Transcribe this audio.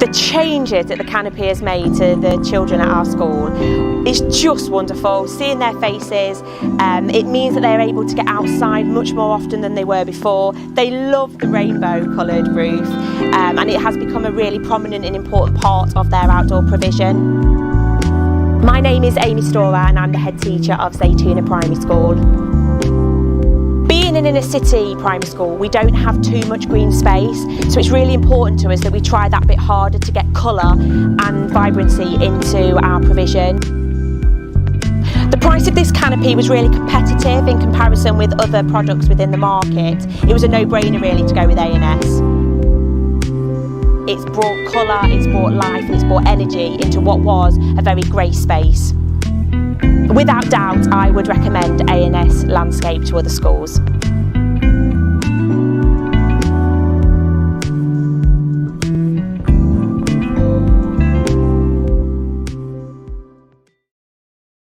The changes that the Canopy has made to the children at our school is just wonderful. Seeing their faces, it means that they're able to get outside much more often than they were before. They love the rainbow coloured roof, and it has become a really prominent and important part of their outdoor provision. My name is Amy Storer and I'm the head teacher of Zaytouna Primary School. Being in an inner city primary school, we don't have too much green space, so it's really important to us that we try that bit harder to get colour and vibrancy into our provision. The price of this canopy was really competitive in comparison with other products within the market. It was a no-brainer really to go with A&S. It's brought colour, it's brought life and it's brought energy into what was a very grey space. Without doubt, I would recommend A&S Landscape to other schools.